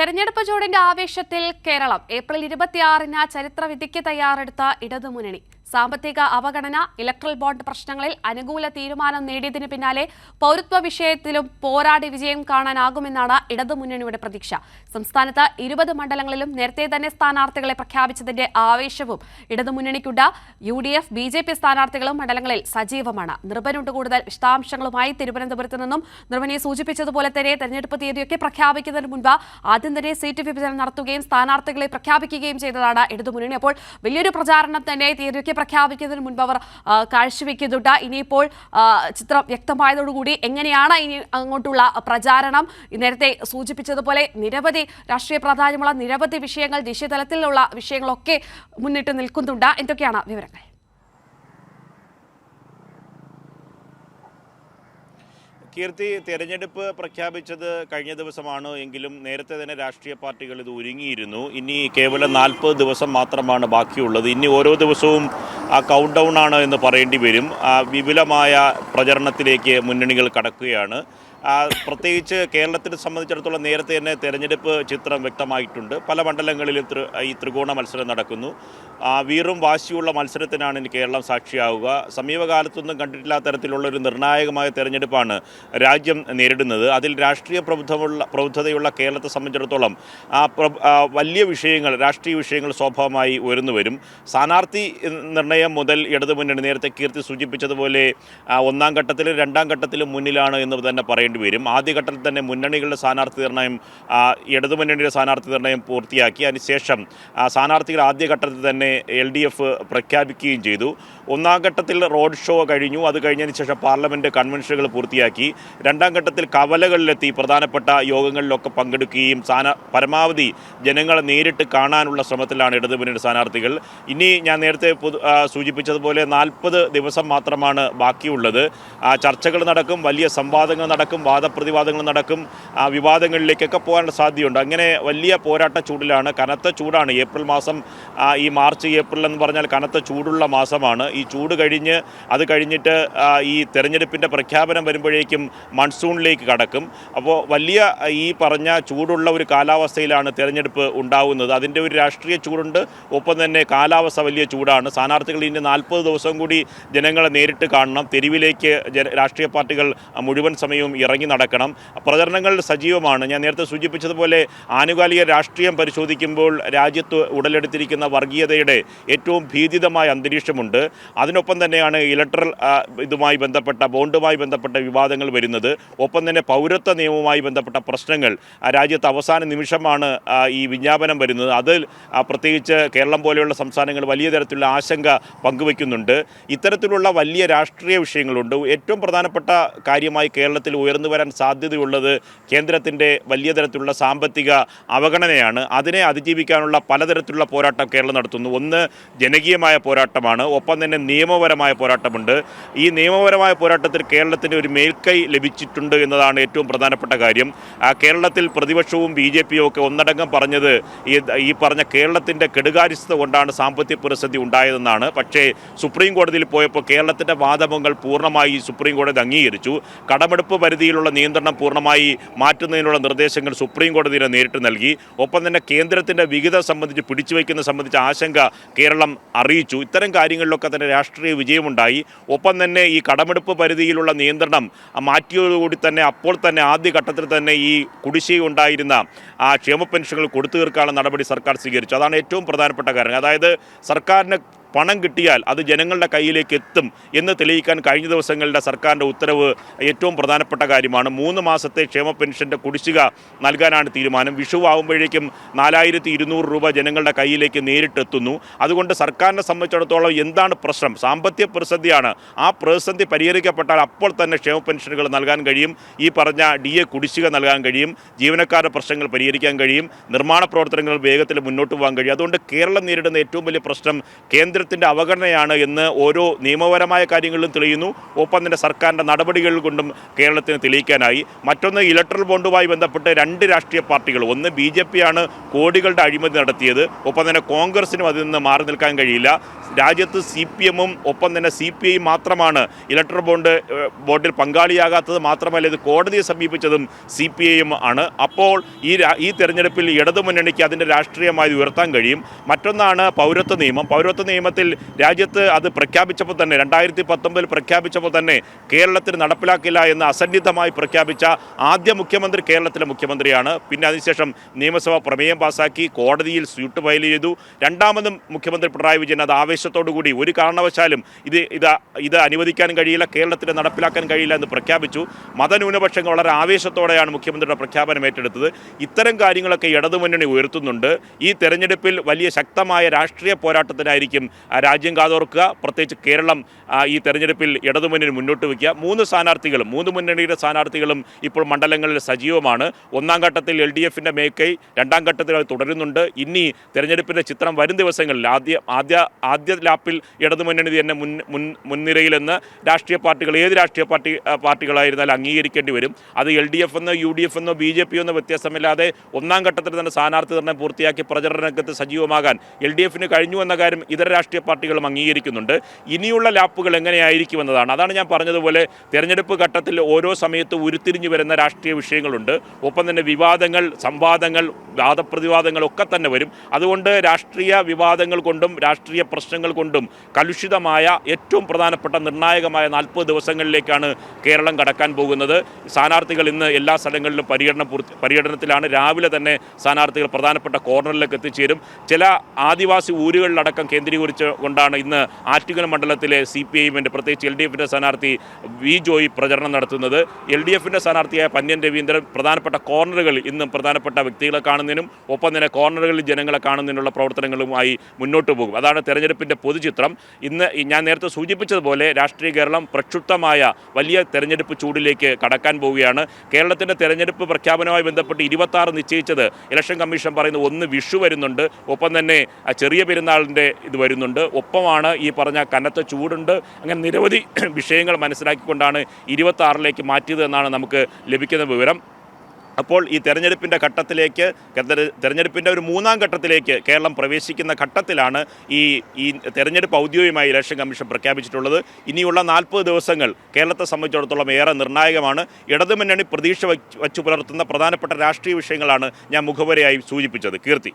തെരഞ്ഞെടുപ്പ് ചൂടിന്റെ ആവേശത്തിൽ കേരളം ഏപ്രിൽ 26-ന് ചരിത്രവിധിക്ക് തയ്യാറെടുത്ത ഇടതുമുന്നണി സാമ്പത്തിക അവഗണന ഇലക്ട്രൽ ബോണ്ട് പ്രശ്നങ്ങളിൽ അനുകൂല തീരുമാനം നേടിയതിനു പിന്നാലെ പൗരത്വ വിഷയത്തിലും പോരാടി വിജയം കാണാനാകുമെന്നാണ് ഇടതുമുന്നണിയുടെ പ്രതീക്ഷ. സംസ്ഥാനത്ത് 20 മണ്ഡലങ്ങളിലും നേരത്തെ തന്നെ സ്ഥാനാർത്ഥികളെ പ്രഖ്യാപിച്ചതിന്റെ ആവേശവും ഇടതുമുന്നണിക്കുണ്ട്. UDF, BJP സ്ഥാനാർത്ഥികളും മണ്ഡലങ്ങളിൽ സജീവമാണ്. നിർഭനുണ്ട് കൂടുതൽ വിശദാംശങ്ങളുമായി തിരുവനന്തപുരത്ത് നിന്നും. നിർഭനെ സൂചിപ്പിച്ചതുപോലെ തന്നെ തെരഞ്ഞെടുപ്പ് തീയതിയൊക്കെ പ്രഖ്യാപിക്കുന്നതിന് മുൻപ് ആദ്യം തന്നെ സീറ്റ് വിഭജനം നടത്തുകയും സ്ഥാനാർത്ഥികളെ പ്രഖ്യാപിക്കുകയും ചെയ്തതാണ് ഇടതുമുന്നണി. അപ്പോൾ വലിയൊരു പ്രചാരണം തന്നെ തീയതിയൊക്കെ പ്രഖ്യാപിക്കുന്നതിന് മുൻപ് അവർ കാഴ്ചവെക്കുന്നുണ്ട്. ഇനിയിപ്പോൾ ചിത്രം വ്യക്തമായതോടുകൂടി എങ്ങനെയാണ് ഇനി അങ്ങോട്ടുള്ള പ്രചാരണം? നേരത്തെ സൂചിപ്പിച്ചതുപോലെ നിരവധി രാഷ്ട്രീയ പ്രാധാന്യമുള്ള നിരവധി വിഷയങ്ങൾ, ദേശീയ തലത്തിലുള്ള വിഷയങ്ങളൊക്കെ മുന്നിട്ട് നിൽക്കുന്നുണ്ട്. എന്തൊക്കെയാണ് വിവരങ്ങൾ? കീർത്തി, തെരഞ്ഞെടുപ്പ് പ്രഖ്യാപിച്ചത് കഴിഞ്ഞ ദിവസമാണ് എങ്കിലും നേരത്തെ തന്നെ രാഷ്ട്രീയ പാർട്ടികൾ ഇത് ഒരുങ്ങിയിരുന്നു. ഇനി കേവലം 40 ദിവസം മാത്രമാണ് ബാക്കിയുള്ളത്. ഇനി ഓരോ ദിവസവും കൗണ്ട് ഡൗൺ ആണ് എന്ന് പറയേണ്ടി വരും. വിപുലമായ പ്രചരണത്തിലേക്ക് മുന്നണികൾ കടക്കുകയാണ്. പ്രത്യേകിച്ച് കേരളത്തിനെ സംബന്ധിച്ചിടത്തോളം നേരത്തെ തന്നെ തെരഞ്ഞെടുപ്പ് ചിത്രം വ്യക്തമായിട്ടുണ്ട്. പല മണ്ഡലങ്ങളിലും ഈ ത്രികോണ മത്സരം നടക്കുന്നു. വീറും വാശിയുള്ള മത്സരത്തിനാണ് ഇനി കേരളം സാക്ഷിയാവുക. സമീപകാലത്തൊന്നും കണ്ടിട്ടില്ലാത്ത തരത്തിലുള്ളൊരു നിർണായകമായ തെരഞ്ഞെടുപ്പാണ് രാജ്യം നേരിടുന്നത്. അതിൽ രാഷ്ട്രീയ പ്രബുദ്ധതയുള്ള കേരളത്തെ സംബന്ധിച്ചിടത്തോളം വലിയ വിഷയങ്ങൾ, രാഷ്ട്രീയ വിഷയങ്ങൾ സ്വാഭാവികമായി ഉയർന്നു വരും. സ്ഥാനാർത്ഥി നിർണയം മുതൽ ഇടതുമുന്നണി നേരത്തെ കീർത്തി സൂചിപ്പിച്ചതുപോലെ ഒന്നാം ഘട്ടത്തിലും രണ്ടാം ഘട്ടത്തിലും മുന്നിലാണ് എന്ന് തന്നെ പറയേണ്ടി വരും. ആദ്യഘട്ടത്തിൽ തന്നെ മുന്നണികളുടെ സ്ഥാനാർത്ഥി നിർണയം, ഇടതുമുന്നണിയുടെ സ്ഥാനാർത്ഥി നിർണയം പൂർത്തിയാക്കി. അതിനുശേഷം സ്ഥാനാർത്ഥികൾ ആദ്യഘട്ടത്തിൽ തന്നെ LDF പ്രഖ്യാപിക്കുകയും ചെയ്തു. ഒന്നാം ഘട്ടത്തിൽ റോഡ് ഷോ കഴിഞ്ഞു. അത് കഴിഞ്ഞതിന് ശേഷം പാർലമെൻറ്റ് കൺവെൻഷനുകൾ പൂർത്തിയാക്കി. രണ്ടാം ഘട്ടത്തിൽ കവലകളിലെത്തി പ്രധാനപ്പെട്ട യോഗങ്ങളിലൊക്കെ പങ്കെടുക്കുകയും പരമാവധി ജനങ്ങളെ നേരിട്ട് കാണാനുള്ള ശ്രമത്തിലാണ് ഇടതുമുന്നണി സ്ഥാനാർത്ഥികൾ. ഇനി ഞാൻ നേരത്തെ സൂചിപ്പിച്ചതുപോലെ 40 ദിവസം മാത്രമാണ് ബാക്കിയുള്ളത്. ചർച്ചകൾ നടക്കും, വലിയ സംവാദങ്ങൾ നടക്കും, വാദപ്രതിവാദങ്ങൾ നടക്കും, വിവാദങ്ങളിലേക്കൊക്കെ പോകാനുള്ള സാധ്യതയുണ്ട്. അങ്ങനെ വലിയ പോരാട്ട ചൂടിലാണ്. കനത്ത ചൂടാണ്. ഏപ്രിൽ മാസം, ഈ മാർച്ച് ഏപ്രിൽ എന്ന് പറഞ്ഞാൽ കനത്ത ചൂടുള്ള മാസമാണ്. ഈ ചൂട് കഴിഞ്ഞ് അത് കഴിഞ്ഞിട്ട് ഈ തെരഞ്ഞെടുപ്പിൻ്റെ പ്രഖ്യാപനം വരുമ്പോഴേക്കും മൺസൂണിലേക്ക് കടക്കും. അപ്പോൾ വലിയ ഈ പറഞ്ഞ ചൂടുള്ള ഒരു കാലാവസ്ഥയിലാണ് തെരഞ്ഞെടുപ്പ് ഉണ്ടാവുന്നത്. അതിൻ്റെ ഒരു രാഷ്ട്രീയ ചൂടുണ്ട്, ഒപ്പം തന്നെ കാലാവസ്ഥ വലിയ ചൂടാണ്. സ്ഥാനാർത്ഥികൾ ഇനി 40 ദിവസം കൂടി ജനങ്ങളെ നേരിട്ട് കാണണം. തെരുവിലേക്ക് രാഷ്ട്രീയ പാർട്ടികൾ മുഴുവൻ സമയവും ഇറങ്ങി നടക്കണം. പ്രചരണങ്ങൾ സജീവമാണ്. ഞാൻ നേരത്തെ സൂചിപ്പിച്ചതുപോലെ ആനുകാലിക രാഷ്ട്രീയം പരിശോധിക്കുമ്പോൾ രാജ്യത്ത് ഉടലെടുത്തിരിക്കുന്ന വർഗീയതയുടെ ഏറ്റവും ഭീതിതമായ അന്തരീക്ഷമുണ്ട്. അതിനൊപ്പം തന്നെയാണ് ഇലക്ട്രൽ ഇതുമായി ബന്ധപ്പെട്ട ബോണ്ടുമായി ബന്ധപ്പെട്ട വിവാദങ്ങൾ വരുന്നത്. ഒപ്പം തന്നെ പൗരത്വ നിയമവുമായി ബന്ധപ്പെട്ട പ്രശ്നങ്ങൾ രാജ്യത്ത് അവസാന നിമിഷമാണ് ഈ വിജ്ഞാപനം വരുന്നത്. അതിൽ പ്രത്യേകിച്ച് കേരളം പോലെയുള്ള സംസ്ഥാനങ്ങൾ വലിയ തരത്തിലുള്ള ആശങ്ക പങ്കുവയ്ക്കുന്നുണ്ട്. ഇത്തരത്തിലുള്ള വലിയ രാഷ്ട്രീയ വിഷയങ്ങളുണ്ട്. ഏറ്റവും പ്രധാനപ്പെട്ട കാര്യമായി കേരളത്തിൽ ഉയർന്നു വരാൻ സാധ്യതയുള്ളത് കേന്ദ്രത്തിൻ്റെ വലിയ തരത്തിലുള്ള സാമ്പത്തിക അവഗണനയാണ്. അതിനെ അതിജീവിക്കാനുള്ള പലതരത്തിലുള്ള പോരാട്ടം കേരളം നടത്തുന്നു. ഒന്ന് ജനകീയമായ പോരാട്ടമാണ്, ഒപ്പം തന്നെ നിയമപരമായ പോരാട്ടമുണ്ട്. ഈ നിയമപരമായ പോരാട്ടത്തിൽ കേരളത്തിന് ഒരു മേൽക്കൈ ലഭിച്ചിട്ടുണ്ട് എന്നതാണ് ഏറ്റവും പ്രധാനപ്പെട്ട കാര്യം. കേരളത്തിൽ പ്രതിപക്ഷവും BJPയും ഒക്കെ ഒന്നടങ്കം പറഞ്ഞത് ഈ പറഞ്ഞ കേരളത്തിൻ്റെ കെടുകാര്യസ്ഥത കൊണ്ടാണ് സാമ്പത്തിക പ്രതിസന്ധി ഉണ്ടായതെന്നാണ്. പക്ഷേ സുപ്രീം കോടതിയിൽ പോയപ്പോൾ കേരളത്തിൻ്റെ വാദമുകൾ പൂർണ്ണമായി സുപ്രീം കോടതി അംഗീകരിച്ചു. കടമെടുപ്പ് പരിധിയിലുള്ള നിയന്ത്രണം പൂർണ്ണമായി മാറ്റുന്നതിനുള്ള നിർദ്ദേശങ്ങൾ സുപ്രീം കോടതിയെ നേരിട്ട് നൽകി. ഒപ്പം തന്നെ കേന്ദ്രത്തിൻ്റെ വിഹിതം സംബന്ധിച്ച് പിടിച്ചുവയ്ക്കുന്ന സംബന്ധിച്ച ആശങ്ക കേരളം അറിയിച്ചു. ഇത്തരം കാര്യങ്ങളിലൊക്കെ തന്നെ രാഷ്ട്രീയ വിജയമുണ്ടായി. ഒപ്പം തന്നെ ഈ കടമെടുപ്പ് പരിധിയിലുള്ള നിയന്ത്രണം മാറ്റിയതോടുകൂടി തന്നെ അപ്പോൾ തന്നെ ആദ്യഘട്ടത്തിൽ തന്നെ ഈ കുടിശ്ശിക ഉണ്ടായിരുന്ന ക്ഷേമ പെൻഷനുകൾ കൊടുത്തു തീർക്കാനുള്ള നടപടി സർക്കാർ സ്വീകരിച്ചു. അതാണ് ഏറ്റവും പ്രധാനപ്പെട്ട കാര്യം. അതായത് സർക്കാരിന് പണം കിട്ടിയാൽ അത് ജനങ്ങളുടെ കയ്യിലേക്ക് എത്തും എന്ന് തെളിയിക്കാൻ കഴിഞ്ഞ ദിവസങ്ങളുടെ സർക്കാരിൻ്റെ ഉത്തരവ് ഏറ്റവും പ്രധാനപ്പെട്ട കാര്യമാണ്. 3 മാസത്തെ ക്ഷേമ പെൻഷൻ്റെ കുടിശ്ശിക നൽകാനാണ് തീരുമാനം. വിഷു ആകുമ്പോഴേക്കും 4200 രൂപ ജനങ്ങളുടെ കയ്യിലേക്ക് നേരിട്ടെത്തുന്നു. അതുകൊണ്ട് സർക്കാരിനെ സംബന്ധിച്ചിടത്തോളം എന്താണ് പ്രശ്നം? സാമ്പത്തിക പ്രതിസന്ധിയാണ്. ആ പ്രതിസന്ധി പരിഹരിക്കപ്പെട്ടാൽ അപ്പോൾ തന്നെ ക്ഷേമ പെൻഷനുകൾ നൽകാൻ കഴിയും. ഈ പറഞ്ഞ DA കുടിശ്ശിക നൽകാൻ കഴിയും. ജീവനക്കാരുടെ പ്രശ്നങ്ങൾ പരിഹരിക്കാൻ കഴിയും. നിർമ്മാണ പ്രവർത്തനങ്ങൾ വേഗത്തിൽ മുന്നോട്ട് പോകാൻ കഴിയും. അതുകൊണ്ട് കേരളം നേരിടുന്ന ഏറ്റവും വലിയ പ്രശ്നം കേന്ദ്ര കേന്ദ്രത്തിൻ്റെ അവഗണനയാണ് എന്ന് ഓരോ നിയമപരമായ കാര്യങ്ങളിലും തെളിയുന്നു. ഒപ്പം തന്നെ സർക്കാരിൻ്റെ നടപടികൾ കൊണ്ടും കേരളത്തിന് തെളിയിക്കാനായി. മറ്റൊന്ന്, ഇലക്ട്രൽ ബോണ്ടുമായി ബന്ധപ്പെട്ട് രണ്ട് രാഷ്ട്രീയ പാർട്ടികൾ, ഒന്ന് BJP ആണ് കോടികളുടെ അഴിമതി നടത്തിയത്, ഒപ്പം തന്നെ കോൺഗ്രസിനും അതിൽ നിന്ന് മാറി നിൽക്കാൻ കഴിയില്ല. രാജ്യത്ത് CPM-ഉം ഒപ്പം തന്നെ CPI മാത്രമാണ് ഇലക്ട്രൽ ബോണ്ടിൽ പങ്കാളിയാകാത്തത്. മാത്രമല്ല ഇത് കോടതിയെ സമീപിച്ചതും CPI-ഉം ആണ്. അപ്പോൾ ഈ തെരഞ്ഞെടുപ്പിൽ ഇടതുമുന്നണിക്ക് അതിൻ്റെ രാഷ്ട്രീയമായി ഉയർത്താൻ കഴിയും. മറ്റൊന്നാണ് പൗരത്വ നിയമം. പൗരത്വ നിയമത്തിൽ രാജ്യത്ത് അത് പ്രഖ്യാപിച്ചപ്പോൾ തന്നെ 2019 പ്രഖ്യാപിച്ചപ്പോൾ തന്നെ കേരളത്തിൽ നടപ്പിലാക്കില്ല എന്ന് അസന്നിഗ്ധമായി പ്രഖ്യാപിച്ച ആദ്യ മുഖ്യമന്ത്രി കേരളത്തിലെ മുഖ്യമന്ത്രിയാണ്. പിന്നെ അതിനുശേഷം നിയമസഭ പ്രമേയം പാസാക്കി, കോടതിയിൽ സ്യൂട്ട് ഫയൽ ചെയ്തു. രണ്ടാമതും മുഖ്യമന്ത്രി പിണറായി വിജയൻ അത് ആവേശത്തോടുകൂടി ഒരു കാരണവശാലും ഇത് അനുവദിക്കാൻ കഴിയില്ല, കേരളത്തിൽ നടപ്പിലാക്കാൻ കഴിയില്ല എന്ന് പ്രഖ്യാപിച്ചു. മതന്യൂനപക്ഷങ്ങൾ വളരെ ആവേശത്തോടെയാണ് മുഖ്യമന്ത്രിയുടെ പ്രഖ്യാപനം ഏറ്റെടുത്തത്. ഇത്തരം കാര്യങ്ങളൊക്കെ ഇടതുമുന്നണി ഉയർത്തുന്നുണ്ട്. ഈ തെരഞ്ഞെടുപ്പിൽ വലിയ ശക്തമായ രാഷ്ട്രീയ പോരാട്ടത്തിനായിരിക്കും രാജ്യം കാതോർക്കുക. പ്രത്യേകിച്ച് കേരളം ഈ തെരഞ്ഞെടുപ്പിൽ ഇടതുമുന്നണി മുന്നോട്ട് വയ്ക്കുക. മൂന്ന് മുന്നണിയുടെ സ്ഥാനാർത്ഥികളും ഇപ്പോൾ മണ്ഡലങ്ങളിൽ സജീവമാണ്. ഒന്നാം ഘട്ടത്തിൽ LDF-ൻ്റെ മേൽക്കൈ, രണ്ടാം ഘട്ടത്തിൽ അത് തുടരുന്നുണ്ട്. ഇനി തെരഞ്ഞെടുപ്പിൻ്റെ ചിത്രം വരും ദിവസങ്ങളിൽ ആദ്യ ലാപ്പിൽ ഇടതുമുന്നണി തന്നെ മുൻനിരയിലെന്ന് രാഷ്ട്രീയ പാർട്ടികൾ, ഏത് രാഷ്ട്രീയ പാർട്ടികളായിരുന്നാലും അംഗീകരിക്കേണ്ടി വരും. അത് LDF എന്നോ UDF എന്നോ BJP എന്നോ വ്യത്യാസമില്ലാതെ ഒന്നാം ഘട്ടത്തിൽ തന്നെ സ്ഥാനാർത്ഥി നിർണ്ണയം പൂർത്തിയാക്കി പ്രചരണ രംഗത്ത് സജീവമാകാൻ LDF-ന് കഴിഞ്ഞു എന്ന കാര്യം ഇതര രാഷ്ട്രീയ പാർട്ടികളും അംഗീകരിക്കുന്നുണ്ട്. ഇനിയുള്ള ലാപ്പുകൾ എങ്ങനെയായിരിക്കുമെന്നതാണ്. അതാണ് ഞാൻ പറഞ്ഞതുപോലെ തെരഞ്ഞെടുപ്പ് ഘട്ടത്തിൽ ഓരോ സമയത്ത് ഉരുത്തിരിഞ്ഞു വരുന്ന രാഷ്ട്രീയ വിഷയങ്ങളുണ്ട്. ഒപ്പം തന്നെ വിവാദങ്ങൾ, സംവാദങ്ങൾ, വാദപ്രതിവാദങ്ങൾ ഒക്കെ തന്നെ വരും. അതുകൊണ്ട് രാഷ്ട്രീയ വിവാദങ്ങൾ കൊണ്ടും രാഷ്ട്രീയ പ്രശ്നങ്ങൾ കൊണ്ടും കലുഷിതമായ ഏറ്റവും പ്രധാനപ്പെട്ട നിർണായകമായ 40 ദിവസങ്ങളിലേക്കാണ് കേരളം കടക്കാൻ പോകുന്നത്. സ്ഥാനാർത്ഥികൾ ഇന്ന് എല്ലാ സ്ഥലങ്ങളിലും പര്യടനത്തിലാണ്. രാവിലെ തന്നെ സ്ഥാനാർത്ഥികൾ പ്രധാനപ്പെട്ട കോർണറിലേക്ക് എത്തിച്ചേരും. ചില ആദിവാസി ഊരുകളിലടക്കം കേന്ദ്രീകരിച്ച് കൊണ്ടാണ് ഇന്ന് ആറ്റിങ്ങൽ മണ്ഡലത്തിലെ CPI-ൻ്റെ, പ്രത്യേകിച്ച് LDF-ൻ്റെ സ്ഥാനാർത്ഥി വി ജോയി പ്രചരണം നടത്തുന്നത്. LDF-ൻ്റെ സ്ഥാനാർത്ഥിയായ പന്ന്യൻ രവീന്ദ്രൻ പ്രധാനപ്പെട്ട കോർണറുകളിൽ ഇന്നും പ്രധാനപ്പെട്ട വ്യക്തികളെ കാണുന്നതിനും ഒപ്പം തന്നെ കോർണറുകളിൽ ജനങ്ങളെ കാണുന്നതിനുള്ള പ്രവർത്തനങ്ങളുമായി മുന്നോട്ട് പോകും. അതാണ് തെരഞ്ഞെടുപ്പിൻ്റെ പൊതുചിത്രം. ഇന്ന് ഞാൻ നേരത്തെ സൂചിപ്പിച്ചതുപോലെ രാഷ്ട്രീയ കേരളം പ്രക്ഷുബ്ധമായ വലിയ തെരഞ്ഞെടുപ്പ് ചൂടിലേക്ക് കടക്കാൻ പോവുകയാണ്. കേരളത്തിൻ്റെ തെരഞ്ഞെടുപ്പ് പ്രഖ്യാപനവുമായി ബന്ധപ്പെട്ട് 26 നിശ്ചയിച്ചത് ഇലക്ഷൻ കമ്മീഷൻ പറയുന്നത് ഒന്ന് വിഷു വരുന്നുണ്ട്, ഒപ്പം തന്നെ ചെറിയ പെരുന്നാളിൻ്റെ ഇത് വരുന്നുണ്ട്, ഒപ്പമാണ് ഈ പറഞ്ഞ കനത്ത ചൂടുണ്ട്. അങ്ങനെ നിരവധി വിഷയങ്ങൾ മനസ്സിലാക്കിക്കൊണ്ടാണ് 26ലേക്ക് മാറ്റിയത് എന്നാണ് നമുക്ക് ലഭിക്കുന്ന വിവരം. അപ്പോൾ ഈ തെരഞ്ഞെടുപ്പിൻ്റെ ഘട്ടത്തിലേക്ക്, തെരഞ്ഞെടുപ്പിൻ്റെ ഒരു മൂന്നാം ഘട്ടത്തിലേക്ക് കേരളം പ്രവേശിക്കുന്ന ഘട്ടത്തിലാണ് ഈ തെരഞ്ഞെടുപ്പ് ഔദ്യോഗികമായി ഇലക്ഷൻ കമ്മീഷൻ പ്രഖ്യാപിച്ചിട്ടുള്ളത്. ഇനിയുള്ള 40 ദിവസങ്ങൾ കേരളത്തെ സംബന്ധിച്ചിടത്തോളം ഏറെ നിർണായകമാണ്. ഇടതുമുന്നണി പ്രതീക്ഷ വച്ചു പുലർത്തുന്ന പ്രധാനപ്പെട്ട രാഷ്ട്രീയ വിഷയങ്ങളാണ് ഞാൻ മുഖവരയായി സൂചിപ്പിച്ചത്. കീർത്തി.